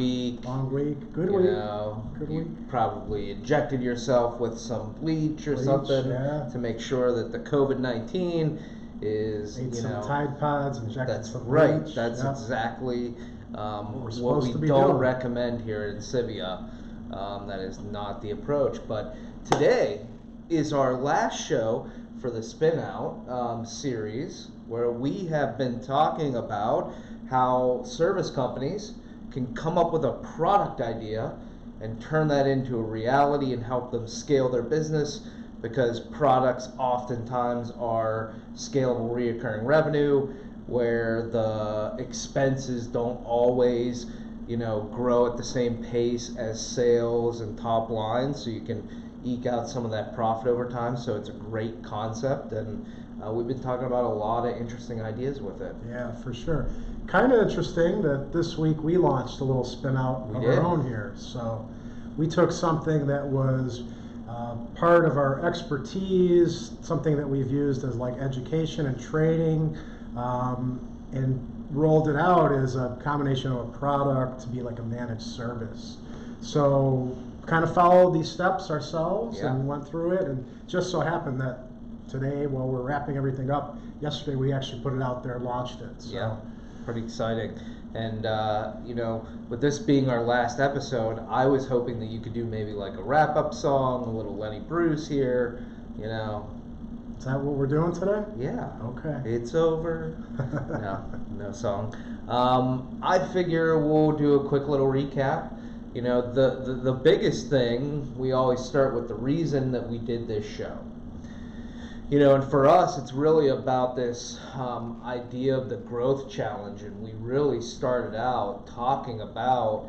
week. Long week. Good you week. know, Good you week. probably injected yourself with some bleach or something to make sure that the COVID-19 is, Ate some Tide Pods, injected that's some right. bleach. That's Yep. exactly what we don't recommend here in Civia. That is not the approach. But today is our last show for the Spinout series, where we have been talking about how service companies can come up with a product idea and turn that into a reality and help them scale their business, because products oftentimes are scalable recurring revenue where the expenses don't always grow at the same pace as sales and top line, so you can eke out some of that profit over time. So it's a great concept, and we've been talking about a lot of interesting ideas with it. Yeah, for sure. Kind of interesting that this week we launched a little spin out of our own here. So we took something that was part of our expertise, something that we've used as like education and training, and rolled it out as a combination of a product to be like a managed service. So kind of followed these steps ourselves and went through it, and just so happened that today, while we're wrapping everything up, yesterday we actually put it out there and launched it. So. Yeah, pretty exciting. And with this being our last episode, I was hoping that you could do maybe like a wrap-up song, a little Lenny Bruce here, Is that what we're doing today? Yeah. Okay. It's over. No song. I figure we'll do a quick little recap. The biggest thing, we always start with the reason that we did this show. And for us, it's really about this idea of the growth challenge, and we really started out talking about,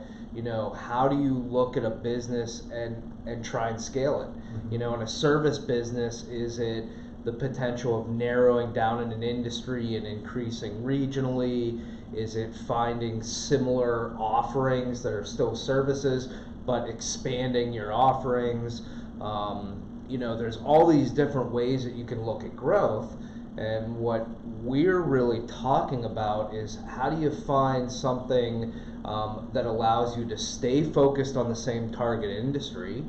how do you look at a business and try and scale it? In a service business, is it the potential of narrowing down in an industry and increasing regionally? Is it finding similar offerings that are still services, but expanding your offerings? There's all these different ways that you can look at growth, and what we're really talking about is how do you find something that allows you to stay focused on the same target industry,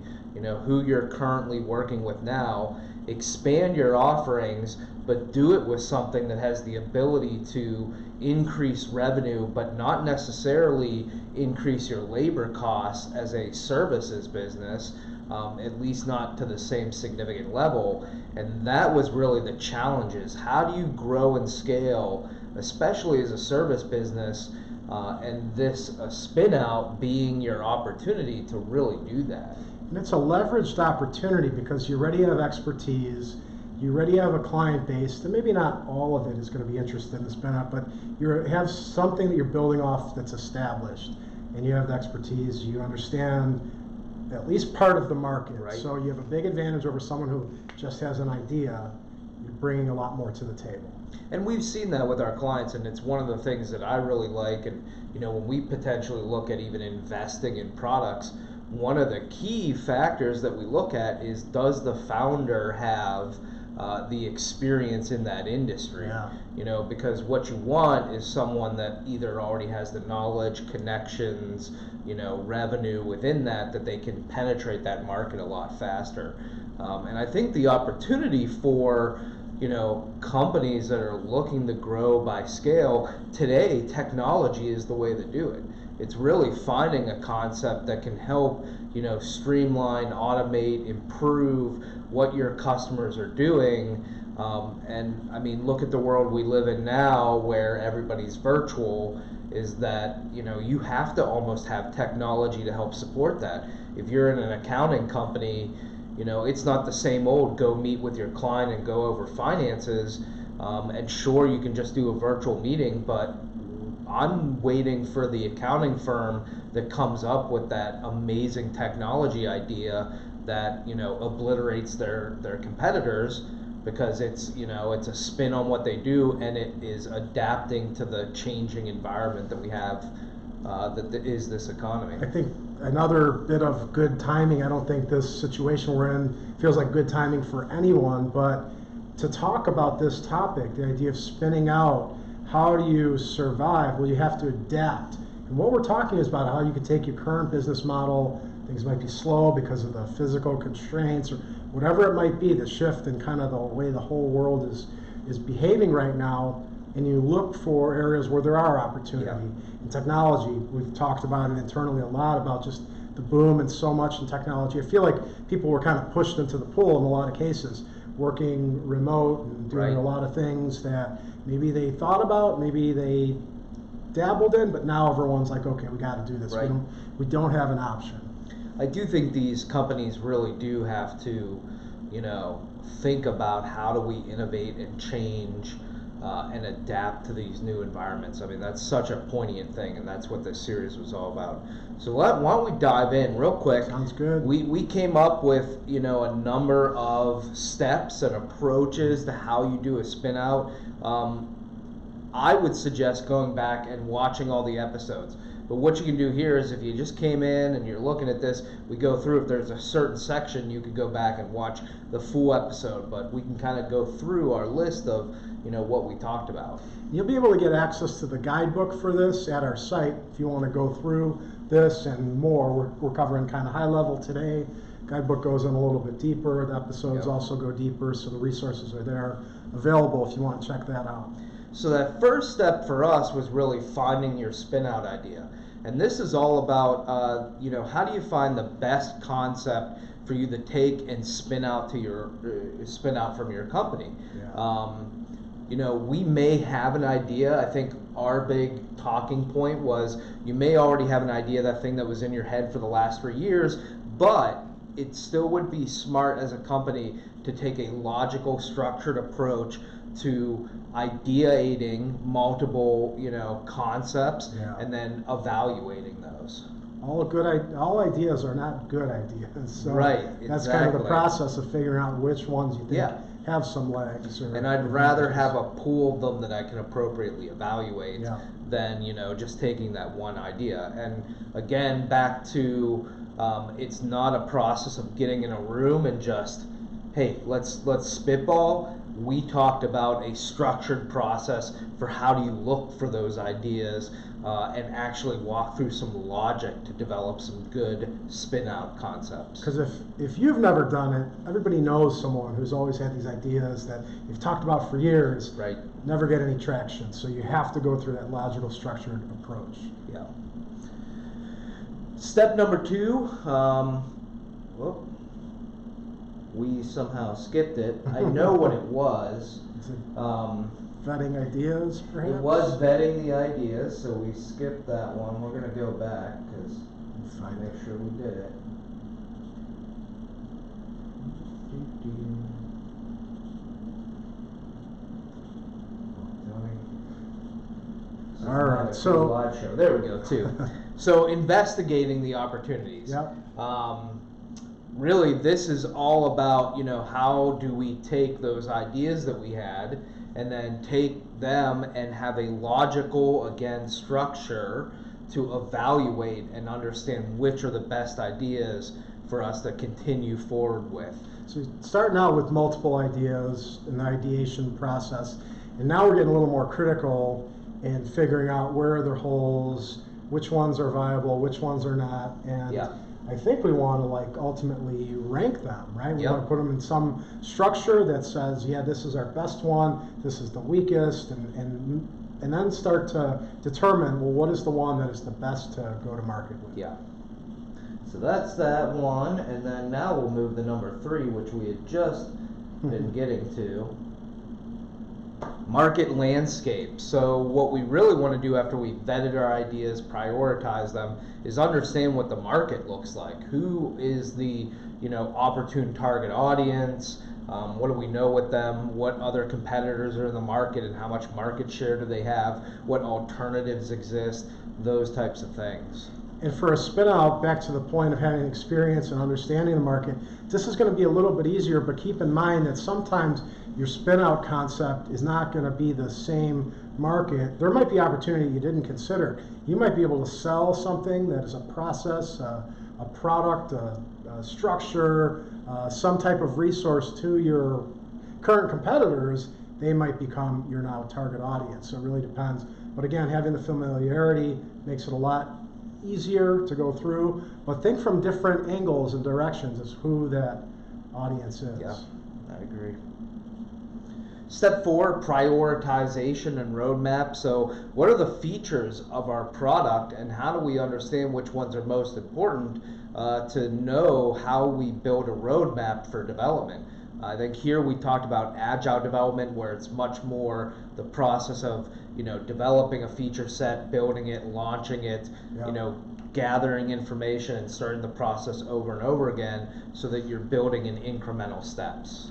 who you're currently working with now, expand your offerings, but do it with something that has the ability to increase revenue, but not necessarily increase your labor costs as a services business, at least not to the same significant level. And that was really the challenge, is how do you grow and scale, especially as a service business, and this spin out being your opportunity to really do that. And it's a leveraged opportunity because you already have expertise, you already have a client base, and maybe not all of it is going to be interested in the spin out, but you have something that you're building off that's established, and you have the expertise, you understand at least part of the market. Right. So you have a big advantage over someone who just has an idea. You're bringing a lot more to the table. And we've seen that with our clients, and it's one of the things that I really like. And when we potentially look at even investing in products, one of the key factors that we look at is, does the founder have the experience in that industry? Yeah. Because what you want is someone that either already has the knowledge, connections, revenue within that they can penetrate that market a lot faster. And I think the opportunity for companies that are looking to grow by scale today, technology is the way to do it. It's really finding a concept that can help streamline, automate, improve what your customers are doing. And I mean, look at the world we live in now, where everybody's virtual, is that you have to almost have technology to help support that. If you're in an accounting company, it's not the same old go meet with your client and go over finances, and sure, you can just do a virtual meeting, but I'm waiting for the accounting firm that comes up with that amazing technology idea that obliterates their competitors, because it's it's a spin on what they do, and it is adapting to the changing environment that we have, that is this economy. I think another bit of good timing, I don't think this situation we're in feels like good timing for anyone, but to talk about this topic, the idea of spinning out, how do you survive? Well, you have to adapt. And And what we're talking is about how you could take your current business model, things might be slow because of the physical constraints or whatever it might be, the shift in kind of the way the whole world is behaving right now, and you look for areas where there are opportunity. In technology, we've talked about it internally a lot about just the boom and so much in technology. I feel like people were kind of pushed into the pool in a lot of cases, working remote and doing a lot of things that maybe they thought about, maybe they dabbled in, but now everyone's like, okay, we got to do this. We don't have an option. I do think these companies really do have to, think about how do we innovate and change and adapt to these new environments. I mean, that's such a poignant thing, and that's what this series was all about. So why don't we dive in real quick? Sounds good. We came up with, a number of steps and approaches to how you do a spin out. I would suggest going back and watching all the episodes. But what you can do here is if you just came in and you're looking at this, we go through, if there's a certain section, you could go back and watch the full episode. But we can kind of go through our list of, what we talked about. You'll be able to get access to the guidebook for this at our site if you want to go through this and more. We're covering kind of high level today. Guidebook goes in a little bit deeper. The episodes also go deeper, so the resources are there available if you want to check that out. So that first step for us was really finding your spin out idea. And this is all about, how do you find the best concept for you to take and spin out from your company? We may have an idea. I think our big talking point was you may already have an idea, that thing that was in your head for the last 3 years, but it still would be smart as a company to take a logical, structured approach to ideating multiple, concepts and then evaluating those. All ideas are not good ideas. So that's kind of the process of figuring out which ones you think have some legs. And I'd rather have a pool of them that I can appropriately evaluate than, just taking that one idea. And again, back to it's not a process of getting in a room and just, hey, let's spitball. We talked about a structured process for how do you look for those ideas and actually walk through some logic to develop some good spin out concepts. Because if you've never done it, everybody knows someone who's always had these ideas that you've talked about for years, never get any traction. So you have to go through that logical, structured approach. Yeah. Step number 2, we somehow skipped it. I know what it was. Vetting ideas, perhaps? It was vetting the ideas, so we skipped that one. We're going to go back because make sure we did it. All right, so live show. There we go, too. So investigating the opportunities. Really, this is all about, how do we take those ideas that we had and then take them and have a logical, again, structure to evaluate and understand which are the best ideas for us to continue forward with. So starting out with multiple ideas in the ideation process, and now we're getting a little more critical in figuring out where are the holes, which ones are viable, which ones are not, and I think we want to ultimately rank them, right? We want to put them in some structure that says, this is our best one, this is the weakest, and then start to determine, well, what is the one that is the best to go to market with? Yeah. So that's that one, and then now we'll move to number 3, which we had just been getting to. Market landscape. So what we really want to do after we've vetted our ideas, prioritize them, is understand what the market looks like. Who is the opportune target audience? What do we know with them? What other competitors are in the market and how much market share do they have? What alternatives exist? Those types of things. And for a spin out, back to the point of having experience and understanding the market, this is going to be a little bit easier, but keep in mind that sometimes your spin out concept is not going to be the same market. There might be opportunity you didn't consider. You might be able to sell something that is a process, a product, a structure, some type of resource to your current competitors. They might become your now target audience. So it really depends But again, having the familiarity makes it a lot easier to go through. But think from different angles and directions as who that audience is. Yeah, I agree. Step 4, prioritization and roadmap. So what are the features of our product and how do we understand which ones are most important to know how we build a roadmap for development? I think here we talked about agile development, where it's much more the process of, developing a feature set, building it, launching it, gathering information and starting the process over and over again so that you're building in incremental steps.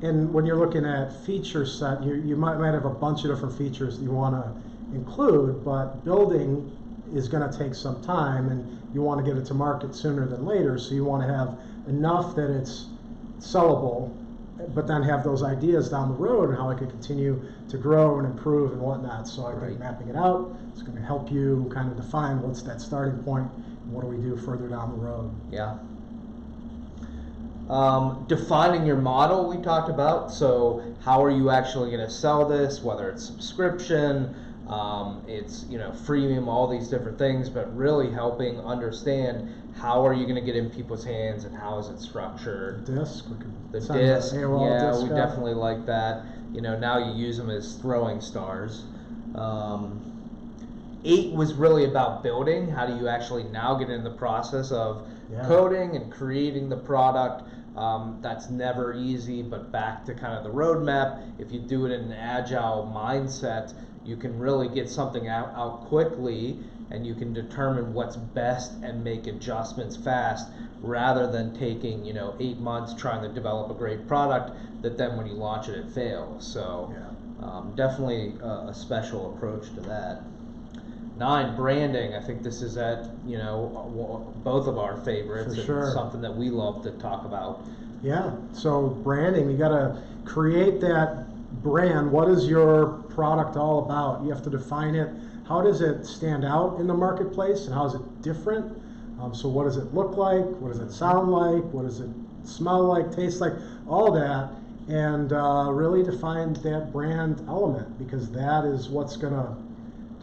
And when you're looking at feature set, you might have a bunch of different features that you want to include, but building is going to take some time and you want to get it to market sooner than later, so you want to have enough that it's sellable, but then have those ideas down the road and how it can continue to grow and improve and whatnot. So I think mapping it out is going to help you kind of define what's that starting point and what do we do further down the road. Yeah. Defining your model we talked about. So how are you actually going to sell this, whether it's subscription, it's freemium, all these different things, but really helping understand how are you going to get in people's hands and how is it structured. The disc, we definitely like that. Now you use them as throwing stars. 8 was really about building. How do you actually now get in the process of coding and creating the product? That's never easy, but back to kind of the roadmap, if you do it in an agile mindset, you can really get something out quickly and you can determine what's best and make adjustments fast rather than taking 8 months trying to develop a great product that then when you launch it, it fails. So definitely a special approach to that. 9, branding. I think this is both of our favorites. For sure. It's something that we love to talk about. Yeah, so branding, you got to create that brand. What is your product all about? You have to define it. How does it stand out in the marketplace and how is it different? So what does it look like? What does it sound like? What does it smell like, taste like? All that, and really define that brand element, because that is what's going to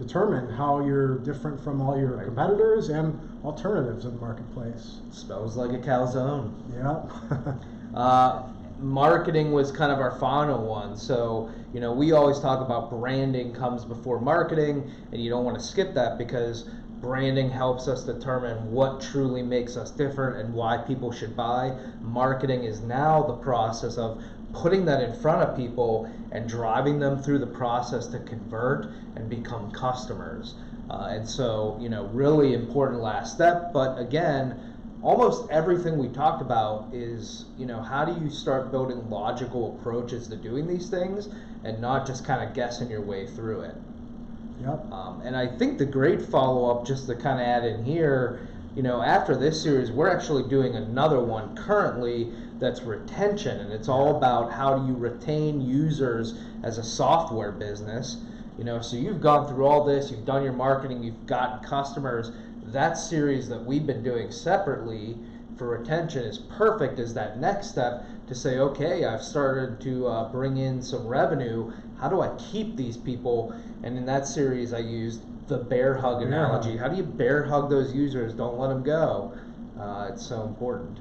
determine how you're different from all your competitors and alternatives in the marketplace. Smells like a calzone. Yeah. Marketing was kind of our final one. So, we always talk about branding comes before marketing, and you don't want to skip that because branding helps us determine what truly makes us different and why people should buy. Marketing is now the process of putting that in front of people and driving them through the process to convert and become customers. And so, really important last step. But again, almost everything we talked about is, how do you start building logical approaches to doing these things and not just kind of guessing your way through it. Yep. And I think the great follow-up, just to kind of add in here, after this series, we're actually doing another one currently that's retention, and it's all about how do you retain users as a software business. So you've gone through all this, you've done your marketing, you've gotten customers. That series that we've been doing separately for retention is perfect as that next step to say, okay, I've started to bring in some revenue. How do I keep these people? And in that series, I used the bear hug analogy. How do you bear hug those users? Don't let them go. It's so important.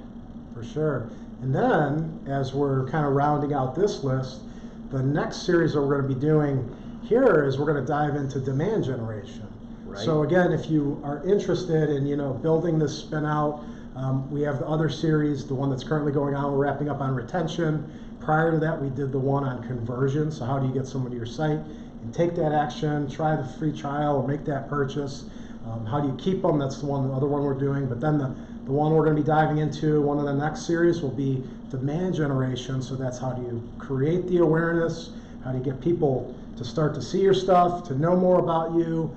For sure. And then, as we're kind of rounding out this list, the next series that we're going to be doing here is we're going to dive into demand generation. Right. So again, if you are interested in building this Spinout, we have the other series, the one that's currently going on. We're wrapping up on retention. Prior to that, we did the one on conversion. So how do you get someone to your site and take that action, try the free trial, or make that purchase? How do you keep them? That's the other one we're doing. But then the one we're going to be diving into, one of the next series, will be demand generation. So that's how do you create the awareness? How do you get people to start to see your stuff, to know more about you,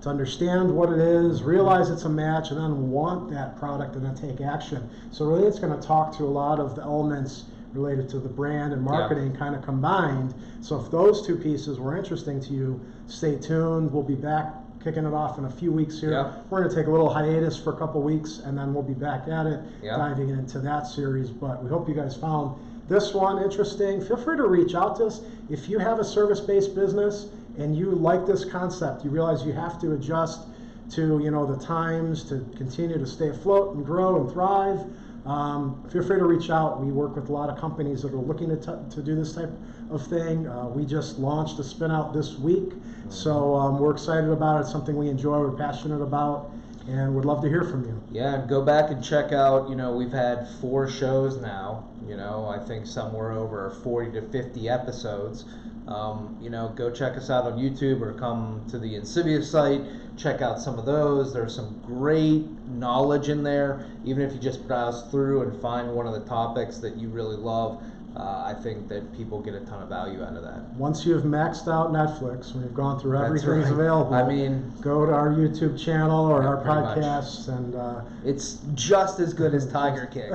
to understand what it is, realize it's a match, and then want that product and then take action. So really it's going to talk to a lot of the elements related to the brand and marketing kind of combined. So if those two pieces were interesting to you, stay tuned. We'll be back kicking it off in a few weeks here. We're going to take a little hiatus for a couple weeks, and then we'll be back at it, diving into that series. But we hope you guys found this one interesting. Feel free to reach out to us. If you have a service-based business and you like this concept, you realize you have to adjust to the times to continue to stay afloat and grow and thrive, feel free to reach out. We work with a lot of companies that are looking to do this type of thing. We just launched a Spinout this week, so we're excited about it. It's something we enjoy, we're passionate about, and would love to hear from you. Yeah, and go back and check out, we've had 4 shows now, I think somewhere over 40 to 50 episodes. Go check us out on YouTube or come to the Insidious site, check out some of those. There's some great knowledge in there. Even if you just browse through and find one of the topics that you really love, I think that people get a ton of value out of that. Once you've maxed out Netflix, when you've gone through everything that's available, I mean, go to our YouTube channel or our podcasts, and it's just as good as Tiger King.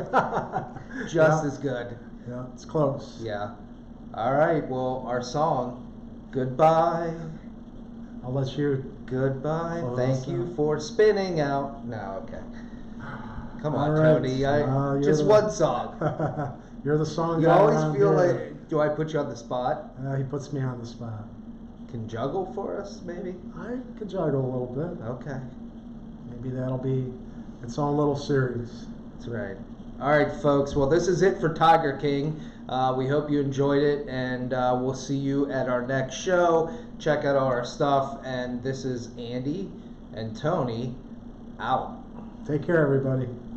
Just as good. Yeah, it's close. Yeah. All right. Well, our song, Goodbye. I'll let you. Goodbye. Thank you for spinning out. No, okay. Come on, right. Tony. Just one song. You're the song You guy. always feel like, do I put you on the spot? He puts me on the spot. Can juggle for us, maybe? I could juggle a little bit. Okay. Maybe that'll be its own little series. That's right. All right, folks. Well, this is it for Tiger King. We hope you enjoyed it, and we'll see you at our next show. Check out all our stuff. And this is Andy and Tony out. Take care, everybody.